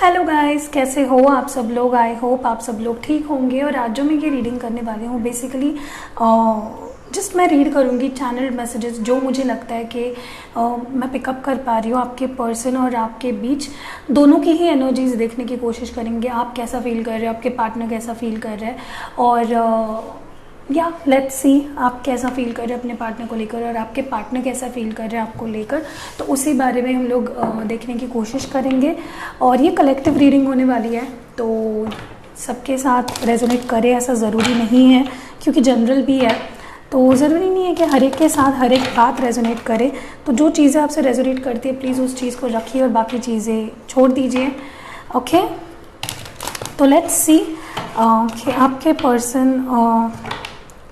Hello guys, कैसे हो आप सब लोग। आई होप आप सब लोग ठीक होंगे। और आज जो मैं ये रीडिंग करने वाली हूँ बेसिकली जस्ट मैं रीड करूँगी चैनल मैसेजेस जो मुझे लगता है कि मैं पिकअप कर पा रही हूँ आपके पर्सन और आपके बीच दोनों की ही एनर्जीज देखने की कोशिश करेंगे। आप कैसा फील कर रहे हो, आपके पार्टनर कैसा फील कर रहे हैं और या लेट्स सी आप कैसा फील कर रहे हैं अपने पार्टनर को लेकर और आपके पार्टनर कैसा फील कर रहे हैं आपको लेकर। तो उसी बारे में हम लोग देखने की कोशिश करेंगे और ये कलेक्टिव रीडिंग होने वाली है, तो सबके साथ रेजोनेट करे ऐसा ज़रूरी नहीं है क्योंकि जनरल भी है, तो ज़रूरी नहीं है कि हर एक के साथ हर एक बात रेजोनेट करे। तो जो चीज़ें आपसे रेजोनेट करती है प्लीज़ उस चीज़ को रखिए और बाकी चीज़ें छोड़ दीजिए। ओके, तो लेट्स सी कि आपके पर्सन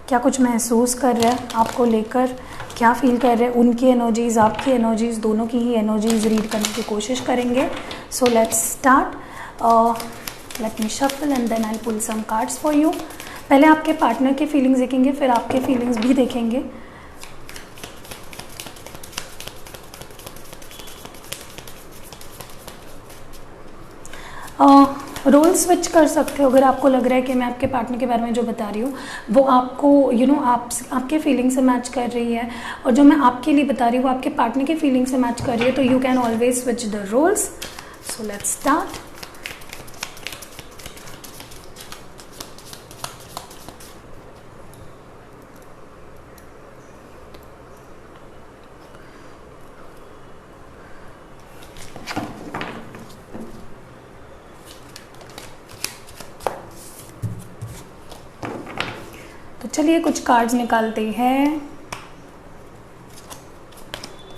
क्या कुछ महसूस कर रहे हैं आपको लेकर, क्या फील कर रहे हैं। उनकी एनर्जीज, आपकी एनर्जीज, दोनों की ही एनर्जीज रीड करने की कोशिश करेंगे। So let's start. Let me shuffle and then I pull some cards for you. पहले आपके पार्टनर की फीलिंग्स देखेंगे, फिर आपके फीलिंग्स भी देखेंगे। रोल स्विच कर सकते हो अगर आपको लग रहा है कि मैं आपके पार्टनर के बारे में जो बता रही हूँ वो आपको आपके फीलिंग से मैच कर रही है और जो मैं आपके लिए बता रही हूँ वो आपके पार्टनर की फीलिंग से मैच कर रही है, तो you can always switch the roles. So let's start. तो चलिए कुछ कार्ड्स निकालते हैं।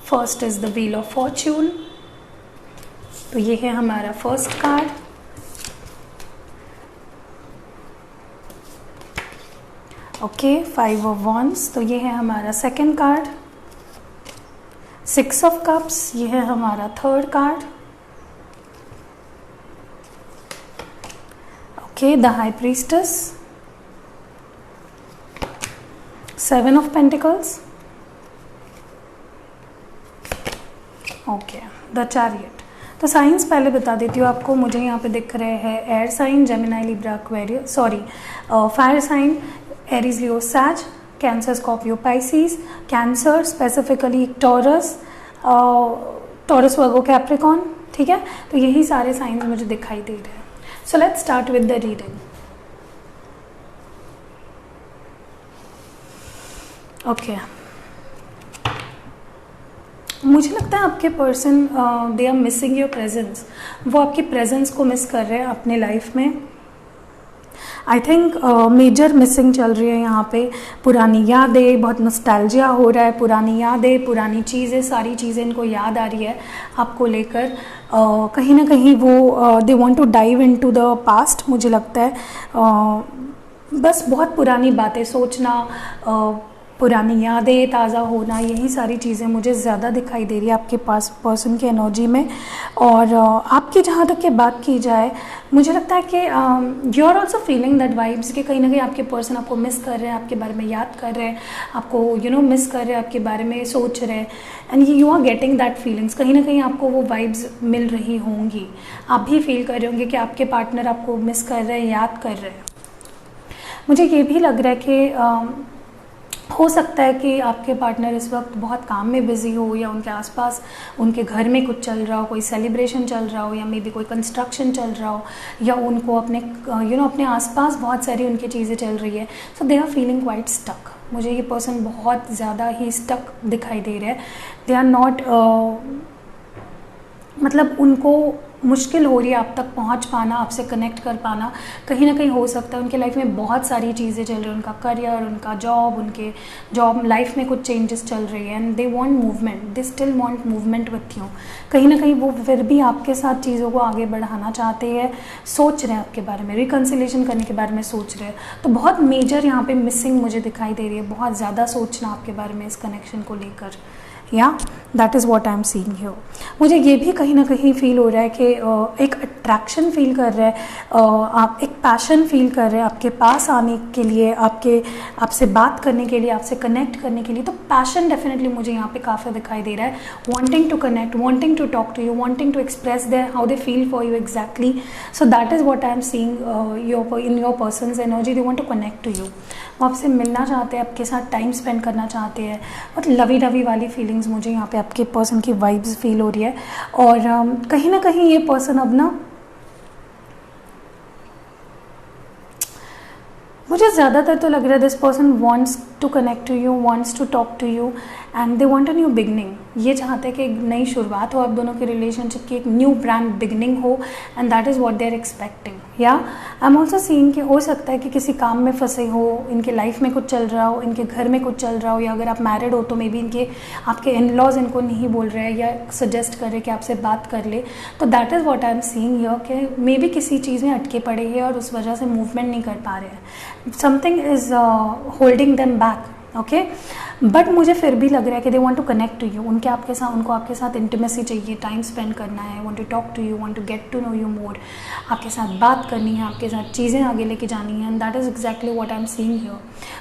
First is the wheel of fortune, तो ये है हमारा first card. Okay, 5 of wands, तो ये है हमारा सेकंड कार्ड। 6 ऑफ कप्स, ये है हमारा third card. Okay, the high priestess. 7 of pentacles. Okay, the chariot. तो साइंस पहले बता देती हूँ आपको। मुझे यहाँ पे दिख रहे हैं air sign, Gemini, Libra, Aquarius, fire sign, Aries, Leo, Sag, Cancer, Scorpio, Pisces. Cancer specifically Taurus, Taurus, Virgo, Capricorn. ठीक है, तो यही सारे साइंस मुझे दिखाई दे रहे हैं। So let's start with the reading. Okay, मुझे लगता है आपके person they are missing your presence. वो आपकी प्रेजेंस को मिस कर रहे हैं अपने लाइफ में। आई थिंक मेजर मिसिंग चल रही है यहाँ पे। पुरानी यादें, बहुत नॉस्टैल्जिया हो रहा है। पुरानी यादें, पुरानी चीज़ें, सारी चीज़ें इनको याद आ रही है आपको लेकर। कहीं ना कहीं वो they want to dive into the past. मुझे लगता है बस बहुत पुरानी बातें सोचना, पुरानी यादें ताज़ा होना, यही सारी चीज़ें मुझे ज़्यादा दिखाई दे रही है आपके पास पर्सन की एनर्जी में। और आपकी जहाँ तक की बात की जाए, मुझे लगता है कि you are also feeling that vibes कि कहीं ना कहीं आपके पर्सन आपको मिस कर रहे हैं, आपके बारे में याद कर रहे हैं, आपको मिस कर रहे हैं, आपके बारे में सोच रहे हैं। And you are getting that feelings. कहीं ना कहीं आपको वो वाइब्स मिल रही होंगी। आप भी फील कर रहे होंगे कि आपके पार्टनर आपको मिस कर रहे हैं, याद कर रहे हैं। मुझे ये भी लग रहा है कि हो सकता है कि आपके पार्टनर इस वक्त बहुत काम में बिज़ी हो, या उनके आसपास उनके घर में कुछ चल रहा हो, कोई सेलिब्रेशन चल रहा हो, या मे बी कोई कंस्ट्रक्शन चल रहा हो, या उनको अपने अपने आसपास बहुत सारी उनकी चीज़ें चल रही है। So they are feeling quite stuck. मुझे ये पर्सन बहुत ज़्यादा ही स्टक दिखाई दे रहे हैं। दे आर नॉट मतलब उनको मुश्किल हो रही है आप तक पहुंच पाना, आपसे कनेक्ट कर पाना। कहीं ना कहीं हो सकता है उनके लाइफ में बहुत सारी चीज़ें चल रही हैं, उनका करियर, उनका जॉब, उनके जॉब लाइफ में कुछ चेंजेस चल रही है and they want movement, they still want movement with you. कहीं ना कहीं वो फिर भी आपके साथ चीज़ों को आगे बढ़ाना चाहते हैं, सोच रहे हैं आपके बारे में, रिकन्सिलेशन करने के बारे में सोच रहे हैं। तो बहुत मेजर यहाँ पर मिसिंग मुझे दिखाई दे रही है, बहुत ज़्यादा सोचना आपके बारे में इस कनेक्शन को लेकर। या that is what I am seeing here. मुझे ये भी कहीं ना कहीं फील हो रहा है कि एक अट्रैक्शन फील कर रहा है, आप एक पैशन फील कर रहे हैं आपके पास आने के लिए, आपसे बात करने के लिए, आपसे कनेक्ट करने के लिए। तो पैशन डेफिनेटली मुझे यहाँ पे काफ़ी दिखाई दे रहा है। Wanting to connect, wanting to talk to you, wanting to express their how they feel for you exactly. So that is what I am seeing in your person's energy. They want to connect to you, वो आपसे मिलना चाहते हैं, आपके साथ time spend करना चाहते हैं। बहुत लवी डवी वाली फीलिंग्स मुझे यहाँ पे आपके पर्सन की वाइब्स फील हो रही है। और कहीं ना कहीं ये पर्सन अब ना, मुझे ज़्यादातर तो लग रहा है this person wants to connect to you, wants to talk to you and they want a new beginning. ये चाहते हैं कि एक नई शुरुआत हो आप दोनों के रिलेशनशिप की, एक न्यू ब्रांड बिगनिंग हो and that is what they are expecting. या आई एम ऑल्सो सीइंग कि हो सकता है कि किसी काम में फंसे हो, इनके लाइफ में कुछ चल रहा हो, इनके घर में कुछ चल रहा हो, या अगर आप मैरिड हो तो मे बी इनके आपके इन लॉज इनको नहीं बोल रहे हैं या सजेस्ट कर रहे कि आपसे बात कर ले। तो that is what I am seeing here कि मे बी किसी चीज़ में अटके पड़े हैं और उस वजह से मूवमेंट नहीं कर पा रहे हैं। Something is holding them back, okay. But मुझे फिर भी लग रहा है कि दे वांट टू कनेक्ट टू यू, उनको आपके साथ इंटीमेसी चाहिए, टाइम स्पेंड करना है, want to talk to you, want to get to know you more, आपके साथ बात करनी है, आपके साथ चीज़ें आगे लेके जानी है। And that is exactly what I am seeing here.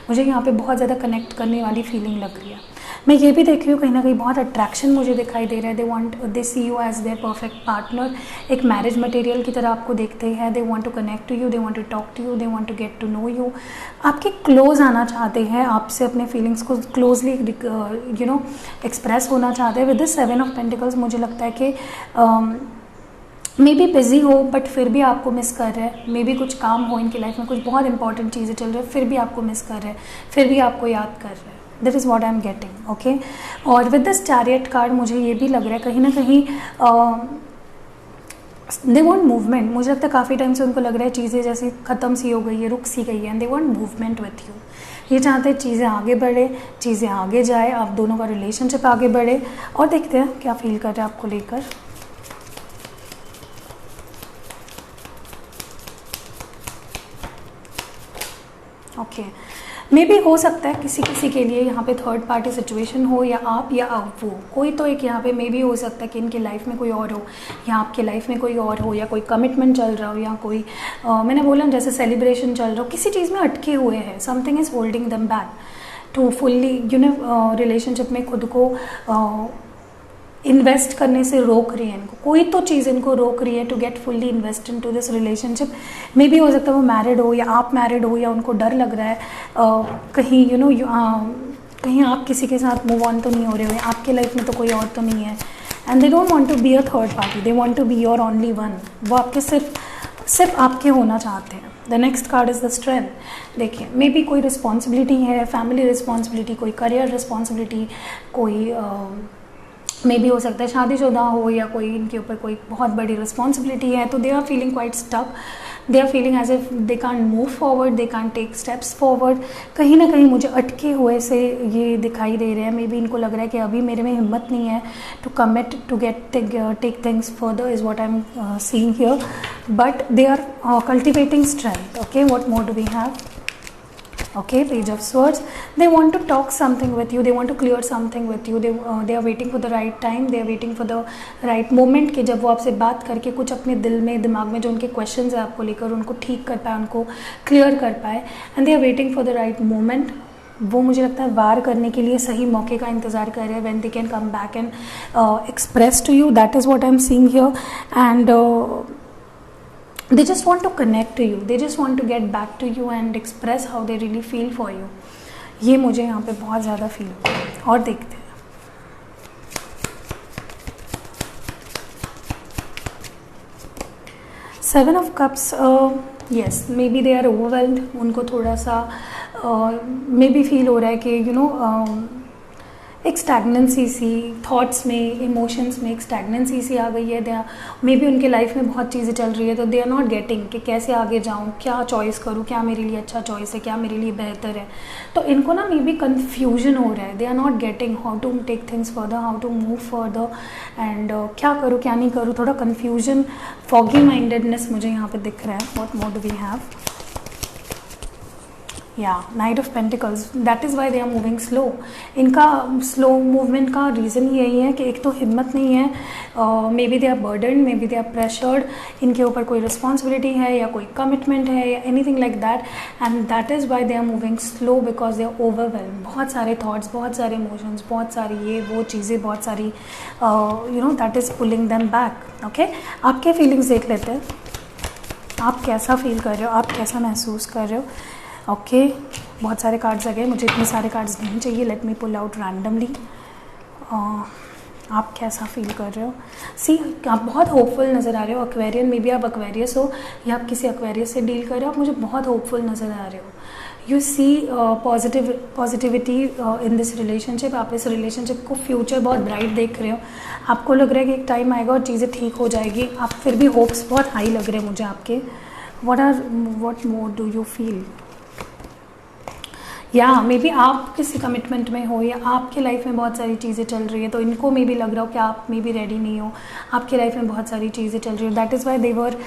मुझे यहाँ पे बहुत ज़्यादा कनेक्ट करने वाली फीलिंग लग रही है। मैं ये भी देख रही हूँ कहीं ना कहीं बहुत अट्रैक्शन मुझे दिखाई दे रहा है। They see you as their perfect partner, एक मैरिज मटेरियल की तरह आपको देखते हैं। They want to connect to you, they want to talk to you, they want to get to know you, आपके क्लोज आना चाहते हैं, आपसे अपने फीलिंग्स को क्लोजली एक्सप्रेस होना चाहते हैं। विद द 7 ऑफ पेंटिकल्स मुझे लगता है कि मे बी बिजी हो बट फिर भी आपको मिस कर रहे हैं। मे बी कुछ काम हो इनकी लाइफ में, कुछ बहुत इंपॉर्टेंट चीज़ें चल रही है, फिर भी आपको मिस कर रहे हैं, फिर भी आपको याद कर रहे हैं। That is what I am getting, okay. और विद दिस चैरियट कार्ड मुझे ये भी लग रहा है कहीं ना कहीं दे वांट मूवमेंट। मुझे लगता है काफ़ी टाइम से उनको लग रहा है चीज़ें जैसे ख़त्म सी हो गई है, रुक सी गई है, and they want movement with you. ये चाहते हैं चीज़ें आगे बढ़े, चीज़ें आगे जाए, आप दोनों का रिलेशनशिप आगे बढ़े। और देखते हैं क्या फील कर रहे हैं आपको लेकर। ओके, मे भी हो सकता है किसी के लिए यहाँ पे थर्ड पार्टी सिचुएशन हो, या आप या वो, कोई तो एक यहाँ पे मे भी हो सकता है कि इनके लाइफ में कोई और हो, या आपके लाइफ में कोई और हो, या कोई कमिटमेंट चल रहा हो, या कोई मैंने बोला जैसे सेलिब्रेशन चल रहा हो, किसी चीज़ में अटके हुए हैं। Something is holding them back to fully relationship में खुद को इन्वेस्ट करने से रोक रही है इनको, कोई तो चीज़ इनको रोक रही है to get fully invest into this relationship. मे भी हो सकता है वो मैरिड हो या आप मैरिड हो, या उनको डर लग रहा है कहीं कहीं आप किसी के साथ मूव ऑन तो नहीं हो रहे हो, आपके लाइफ में तो कोई और तो नहीं है। And they don't want to be a third party, they want to be your only one. वो आपके सिर्फ आपके होना चाहते हैं। The next card is the strength. देखिए, मे बी कोई रिस्पॉन्सिबिलिटी है, फैमिली रिस्पॉन्सिबिलिटी, कोई करियर रिस्पॉन्सिबिलिटी, कोई मे भी हो सकता है शादीशुदा हो, या कोई इनके ऊपर कोई बहुत बड़ी रिस्पॉन्सिबिलिटी है। तो they are feeling quite stuck, they are feeling as if they can't move forward, they can't take steps forward. कहीं ना कहीं मुझे अटके हुए से ये दिखाई दे रहे हैं। मे बी इनको लग रहा है कि अभी मेरे में हिम्मत नहीं है to commit to take things further, is what I am seeing here. But they are cultivating strength. Okay, what more do we have? Okay, Page of Swords. They want to talk something with you, they want to clear something with you, they are waiting for the right time, they are waiting for the right moment कि जब वो आपसे बात करके कुछ अपने दिल में, दिमाग में जो उनके क्वेश्चंस है आपको लेकर, उनको ठीक कर पाए, उनको क्लियर कर पाए। And they are waiting for the right moment. वो मुझे लगता है वार करने के लिए सही मौके का इंतज़ार कर रहे हैं, when they can come back and express to you. That is what I am seeing here. And they just want to connect to you, they just want to get back to you and express how they really feel for you। ये मुझे यहाँ पे बहुत ज़्यादा feel होता है। और देखते हैं seven of cups. Yes, maybe they are overwhelmed. उनको थोड़ा सा मे बी फील हो रहा है कि एक स्टैगनेंसी सी थॉट्स में, इमोशंस में एक स्टैगनेंसी सी आ गई है। दे मे बी उनके लाइफ में बहुत चीज़ें चल रही है, तो दे आर नॉट गेटिंग कि कैसे आगे जाऊँ, क्या चॉइस करूँ, क्या मेरे लिए अच्छा चॉइस है, क्या मेरे लिए बेहतर है। तो इनको ना मे बी कन्फ्यूजन हो रहा है। They are not getting how to take things further, how to move further, and क्या करूँ क्या नहीं करूँ। थोड़ा कन्फ्यूजन, फॉगी माइंडेडनेस मुझे यहाँ पे दिख रहा है। What more do we have? या knight of pentacles, that is why they are moving slow. इनका स्लो मूवमेंट का रीज़न यही है कि एक तो हिम्मत नहीं है, maybe they are burden, maybe they are pressured, इनके ऊपर कोई रिस्पॉन्सिबिलिटी है या कोई कमिटमेंट है या anything like that, and that is why they are moving slow because they are overwhelm. बहुत सारे थाट्स, बहुत सारे इमोशंस, बहुत सारी ये वो चीज़ें, बहुत सारी you know that is pulling them back. Okay, आपके फीलिंग्स देख लेते हैं, आप कैसा फील कर रहे हो, आप कैसा महसूस कर रहे हो। ओके, बहुत सारे कार्ड्स आ गए, मुझे इतने सारे कार्ड्स नहीं चाहिए, let me pull out randomly. आप कैसा फील कर रहे हो। सी, आप बहुत होपफुल नज़र आ रहे हो। एक्वेरियन, मे बी आप एक्वेरियस हो या आप किसी एक्वेरियस से डील कर रहे हो, आप मुझे बहुत होपफुल नज़र आ रहे हो। You see positivity in this relationship. आप इस रिलेशनशिप को फ्यूचर बहुत ब्राइट देख रहे हो। आपको लग रहा है कि एक टाइम आएगा और चीज़ें ठीक हो जाएगी। आप फिर भी होप्स बहुत हाई लग रहे हैं मुझे आपके। What more do you feel. या मे बी आप किसी कमिटमेंट में हो या आपके लाइफ में बहुत सारी चीज़ें चल रही है, तो इनको मे बी लग रहा हो कि आप मे बी रेडी नहीं हो, आपके लाइफ में बहुत सारी चीज़ें चल रही हो। That is why they were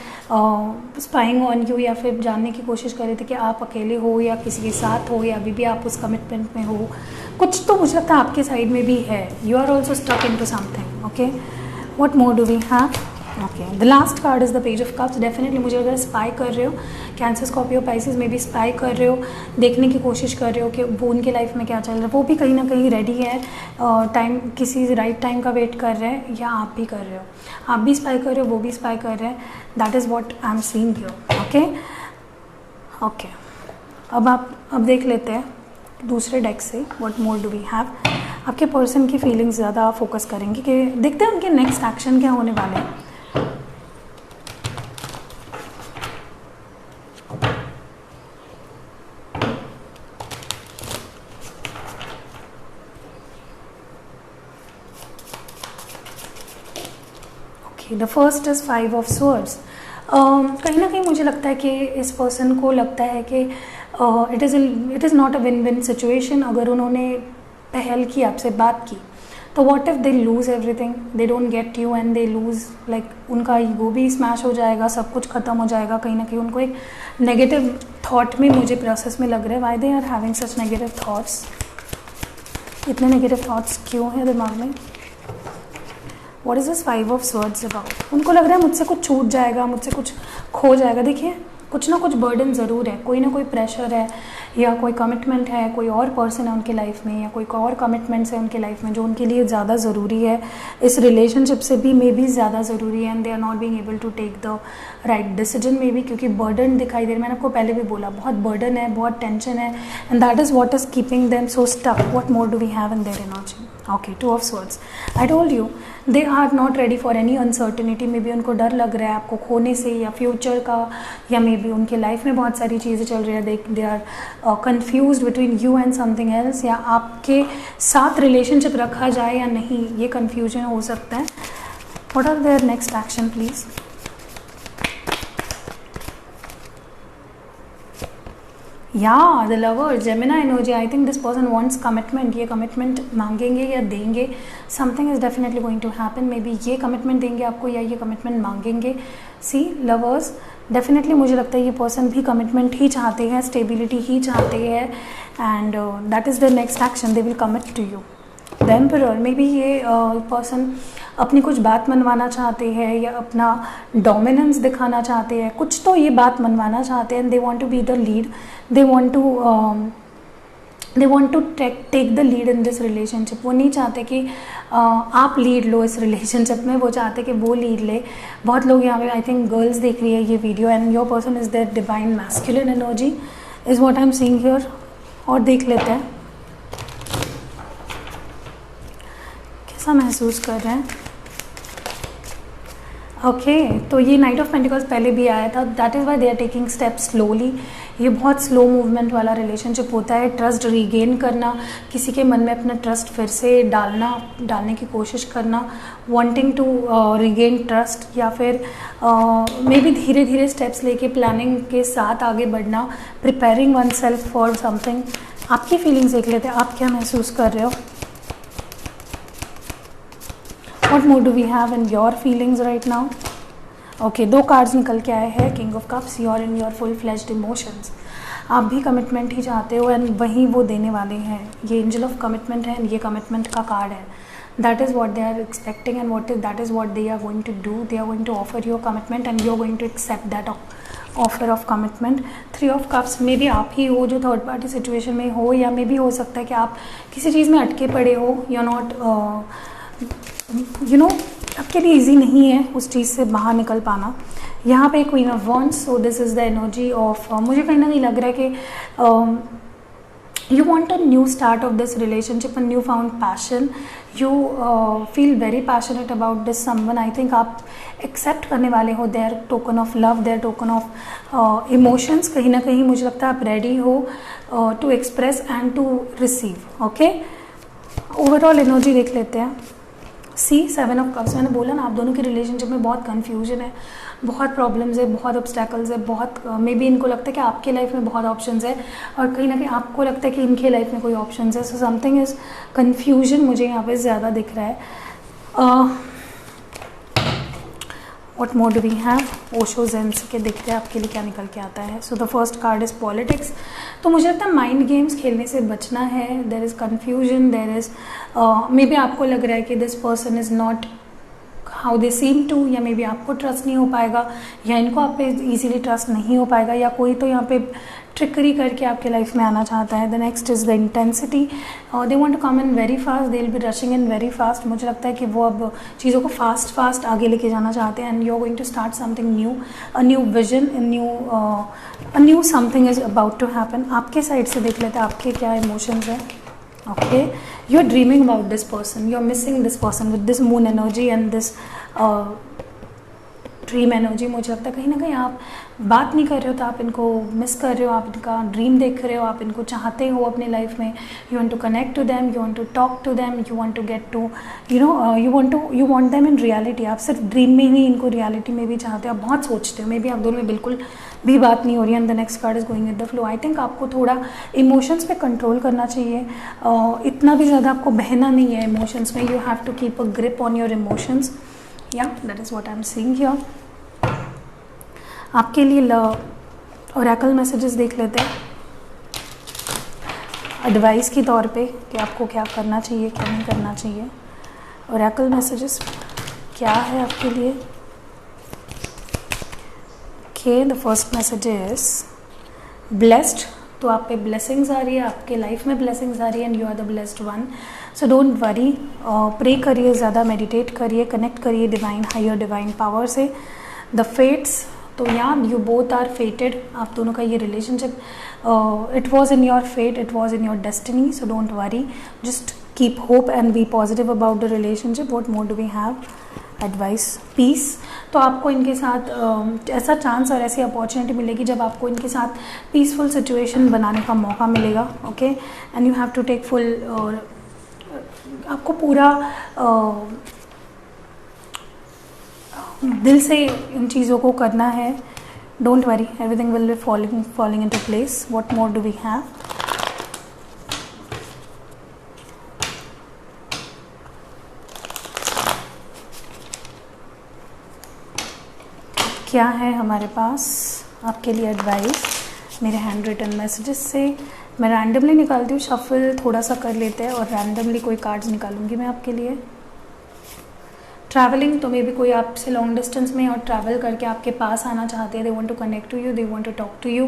spying on you, या फिर जानने की कोशिश कर रहे थे कि आप अकेले हो या किसी के साथ हो या अभी भी आप उस कमिटमेंट में हो। कुछ तो मुझे लगता है आपके साइड में भी है। You are also stuck in to something. Okay, what more do we have. Okay, the last card is the page of cups. Definitely मुझे अगर स्पाई कर रहे हो, कैंसर, स्कॉर्पियो, पाइसेस में भी स्पाई कर रहे हो, देखने की कोशिश कर रहे हो कि वो उनके लाइफ में क्या चल रहा है, वो भी कहीं ना कहीं रेडी है, टाइम किसी राइट टाइम का वेट कर रहे हैं, या आप भी कर रहे हो। आप भी स्पाई कर रहे हो, वो भी स्पाई कर रहे हैं। That is what I am seeing here. Okay okay, अब देख लेते हैं दूसरे डेक से what more do we have. आपके पर्सन की फीलिंग्स ज़्यादा फोकस करेंगे कि देखते हैं उनके नेक्स्ट एक्शन क्या होने वाले हैं। The first is 5 of swords. कहीं ना कहीं मुझे लगता है कि इस पर्सन को लगता है कि it is not a win win situation. अगर उन्होंने पहल की, आपसे बात की, तो what if they lose everything, they don't get you and they lose, like उनका ईगो भी स्मैश हो जाएगा, सब कुछ ख़त्म हो जाएगा। कहीं ना कहीं उनको एक नेगेटिव थॉट में मुझे प्रोसेस में लग रहा है। Why they are having such negative thoughts. इतने नेगेटिव थाट्स क्यों हैं दिमाग में। What is this 5 of swords about? उनको लग रहा है मुझसे कुछ छूट जाएगा, मुझसे कुछ खो जाएगा। देखिए, कुछ ना कुछ बर्डन ज़रूर है, कोई ना कोई प्रेशर है, या कोई कमिटमेंट है, कोई और पर्सन है उनके लाइफ में, या कोई और कमिटमेंट्स है उनके लाइफ में जो उनके लिए ज़्यादा ज़रूरी है, इस रिलेशनशिप से भी मे बी ज़्यादा ज़रूरी है, and they are not being able to take the right decision maybe, क्योंकि बर्डन दिखाई दे रहा है। मैंने आपको पहले भी बोला, बहुत बर्डन है, बहुत टेंशन है, and that is what is keeping them so stuck. What more do we have in their energy. Okay, 2 of swords. I told you they are not ready for any uncertainty. Maybe उनको डर लग रहा है आपको खोने से, या future का, या मे बी उनके लाइफ में बहुत सारी चीज़ें चल रही है। They are confuse between you and something else, या आपके साथ रिलेशनशिप रखा जाए या नहीं, ये कन्फ्यूजन हो सकता है। What are their next action please. या the lover, Gemini energy. I think this person wants commitment. ये कमिटमेंट मांगेंगे या देंगे, something is definitely going to happen. Maybe ये कमिटमेंट देंगे आपको या ये कमिटमेंट मांगेंगे। सी, लवर्स, डेफिनेटली मुझे लगता है ये पर्सन भी कमिटमेंट ही चाहते हैं, स्टेबिलिटी ही चाहते हैं, and that is the next action, they will commit to you. The emperor, maybe ये पर्सन अपनी कुछ बात मनवाना चाहते हैं या अपना डोमिनेंस दिखाना चाहते हैं, कुछ तो ये बात मनवाना चाहते हैं। They want to be the lead, they want to take the lead in this relationship. वो नहीं चाहते कि आप लीड लो इस रिलेशनशिप में, वो चाहते कि वो लीड ले। बहुत लोग यहाँ पे, आई थिंक गर्ल्स देख रही है ये video, and your person is their divine masculine energy is what I am seeing here. और देख लेते हैं कैसा महसूस कर रहे हैं। ओके, तो ये नाइट ऑफ पेंटिकल्स पहले भी आया था। That is why they are taking steps slowly. ये बहुत स्लो मूवमेंट वाला रिलेशनशिप होता है। ट्रस्ट रीगेन करना, किसी के मन में अपना ट्रस्ट फिर से डालने की कोशिश करना, वांटिंग टू रीगेन ट्रस्ट, या फिर मे बी धीरे धीरे स्टेप्स लेके प्लानिंग के साथ आगे बढ़ना, preparing one self for something. आपकी फीलिंग्स देख लेते हैं, आप क्या महसूस कर रहे हो। What more do we have in your feelings right now? Okay, 2 cards निकल के आए हैं, king of cups, your in your full fledged emotions. आप भी कमिटमेंट ही चाहते हो एंड वहीं वो देने वाले हैं। ये एंजल ऑफ कमिटमेंट है, ये कमिटमेंट का कार्ड है। That is what they are expecting and that is what they are going to do. They are going to offer your commitment and you are going to accept that offer of commitment. 3 of cups maybe आप ही हो जो third party situation में हो, या may B हो सकता है कि आप किसी चीज़ में अटके पड़े हो, यू आर नॉट आपके लिए ईजी नहीं है उस चीज़ से बाहर निकल पाना। यहाँ पे queen of wands, so this is the energy of, मुझे कहीं ना कहीं लग रहा है कि you want a new start of this relationship, a newfound passion. You feel very passionate about this someone. I think आप accept करने वाले हो their token of love, their token of emotions. कहीं ना कहीं मुझे लगता है आप ready हो to express and to receive. Okay, overall energy देख लेते हैं। सी 7 ऑफ कप्स, मैंने बोला ना आप दोनों के रिलेशनशिप में बहुत कन्फ्यूजन है, बहुत प्रॉब्लम्स है, बहुत ऑब्स्टैकल्स है, बहुत मे बी इनको लगता है कि आपके लाइफ में बहुत ऑप्शंस है और कहीं ना कहीं आपको लगता है कि इनके लाइफ में कोई ऑप्शंस है। सो समथिंग इज़ कन्फ्यूजन मुझे यहाँ पे ज़्यादा दिख रहा है। What more do we have, Osho Zen's के देखते हैं आपके लिए क्या निकल के आता है। So the first card is politics. तो मुझे लगता है माइंड गेम्स खेलने से बचना है। There is confusion, there is may be आपको लग रहा है कि this person is not how they seem to, या मे बी आपको ट्रस्ट नहीं हो पाएगा, या इनको आप पे ईजिली ट्रस्ट नहीं हो पाएगा, या कोई तो यहाँ पे ट्रिकरी करके आपके लाइफ में आना चाहता है। The next is the intensity, they want to come in very fast, they will be rushing in very fast. मुझे लगता है कि वो अब चीज़ों को फास्ट आगे लेके जाना चाहते हैं and you are going to start something new, a new vision, a new something is about to happen. आपके साइड से देख लेते हैं आपके क्या इमोशंस हैं। Okay, you are dreaming about this person, you are missing this person with this moon energy and this dream energy. मुझे लगता है कहीं ना कहीं आप बात नहीं कर रहे हो तो आप इनको मिस कर रहे हो, आप इनका ड्रीम देख रहे हो, आप इनको चाहते हो अपने लाइफ में। You want to connect to them, you want to talk to them, you want to get to you want them in reality. आप सिर्फ ड्रीम में ही इनको रियलिटी में भी चाहते हो, आप बहुत सोचते हो। मे बी आप दोनों में बिल्कुल भी बात नहीं हो रही है। And the next card is going with the flow. I think आपको थोड़ा इमोशंस पे कंट्रोल करना चाहिए, इतना भी ज़्यादा आपको बहना नहीं है इमोशंस में। You have to keep a grip on your emotions, या that is what I am seeing here. आपके लिए ओरेकल मैसेजेस देख लेते हैं एडवाइस के तौर पे कि आपको क्या करना चाहिए, क्या नहीं करना चाहिए। ओरेकल मैसेजेस क्या है आपके लिए? Okay, the first message is blessed. तो आप पे ब्लेसिंग्स आ रही है, आपके लाइफ में ब्लेसिंग्स आ रही है and you are the blessed one. So don't worry, pray करिए, ज़्यादा मेडिटेट करिए, कनेक्ट करिए डिवाइन हायर डिवाइन पावर से। द फेट्स, तो या यू बोथ आर फेटेड, आप दोनों का ये relationship it was in your fate, it was in your destiny. So don't worry, just keep hope and be positive about the relationship. What more do we have? Advice, peace. तो आपको इनके साथ ऐसा chance और ऐसी opportunity मिलेगी जब आपको इनके साथ पीसफुल सिचुएशन बनाने का मौका मिलेगा। Okay, and you have to take full, आपको पूरा दिल से इन चीज़ों को करना है। Don't worry, everything will be falling into place. What more do we have? क्या है हमारे पास आपके लिए एडवाइस मेरे हैंड रिटन मैसेजेस से? मैं रैंडमली निकालती हूँ, शफल थोड़ा सा कर लेते हैं और रैंडमली कोई कार्ड्स निकालूंगी मैं आपके लिए। ट्रैवलिंग, तो मे बी कोई आपसे लॉन्ग डिस्टेंस में और ट्रैवल करके आपके पास आना चाहते हैं। They want to connect to you, they want to talk to you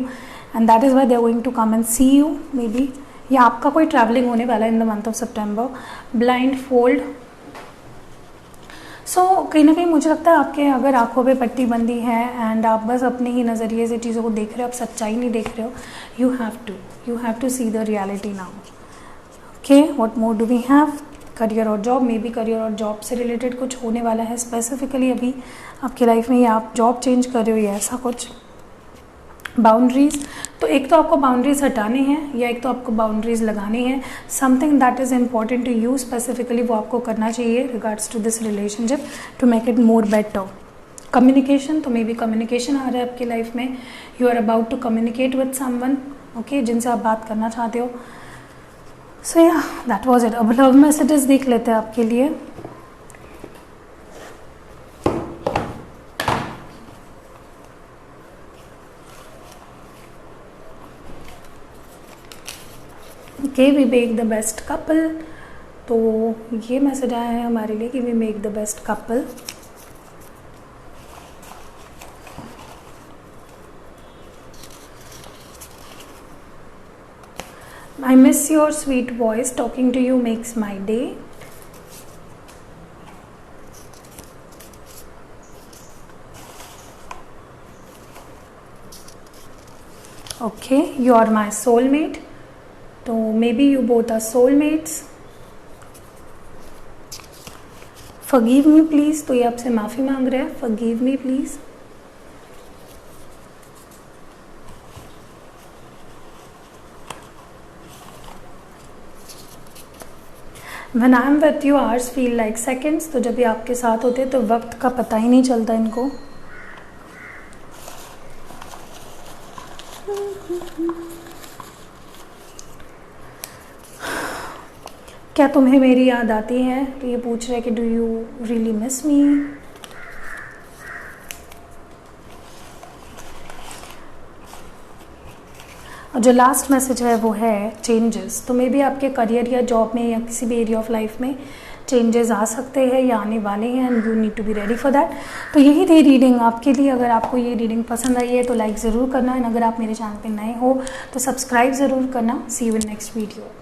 and that is why they are going to come and see you. Maybe या आपका कोई ट्रैवलिंग होने वाला है इन द मंथ ऑफ सितंबर। Blind fold, so कहीं ना कहीं मुझे लगता है आपके अगर आंखों पे पट्टी बंदी है एंड आप बस अपने ही नज़रिए से चीज़ों को देख रहे हो, आप सच्चाई नहीं देख रहे हो। You have to see the reality now. Okay, what more do we have? Career और जॉब, मे बी करियर और जॉब से रिलेटेड कुछ होने वाला है स्पेसिफिकली अभी आपके लाइफ में, या आप जॉब चेंज कर रहे हो या ऐसा कुछ। बाउंड्रीज, तो एक तो आपको बाउंड्रीज हटाने हैं या एक तो आपको बाउंड्रीज लगाने हैं। Something that is important to you specifically, वो आपको करना चाहिए regards to this relationship to make it more better. Communication, तो मे बी कम्युनिकेशन आ रहा है आपकी लाइफ में। You are about to communicate with someone, okay, जिनसे आप बात करना चाहते हो। So yeah that was it. अब लव मैसेजेस देख लेते हैं आपके लिए। Okay, we make the best couple. तो ये मैसेज आया है हमारे लिए कि we make the best couple. I miss your sweet voice. Talking to you makes my day. Okay, you are my soulmate. तो maybe you both are soulmates. Forgive me please. तो ये आपसे माफ़ी मांग रहे हैं। Forgive me please. When I am with you, hours feel like seconds. तो जब ये आपके साथ होते हैं तो वक्त का पता ही नहीं चलता इनको। क्या तुम्हें मेरी याद आती है? तो ये पूछ रहे हैं कि do you really miss me. और जो लास्ट मैसेज है वो है चेंजेस। तो मे बी आपके करियर या जॉब में या किसी भी एरिया ऑफ लाइफ में चेंजेस आ सकते हैं या आने वाले हैं, and you need to be ready for that. तो यही थी रीडिंग आपके लिए। अगर आपको ये रीडिंग पसंद आई है तो लाइक ज़रूर करना, एंड अगर आप मेरे चैनल पे नए हो तो सब्सक्राइब ज़रूर करना। सी यू इन नेक्स्ट वीडियो।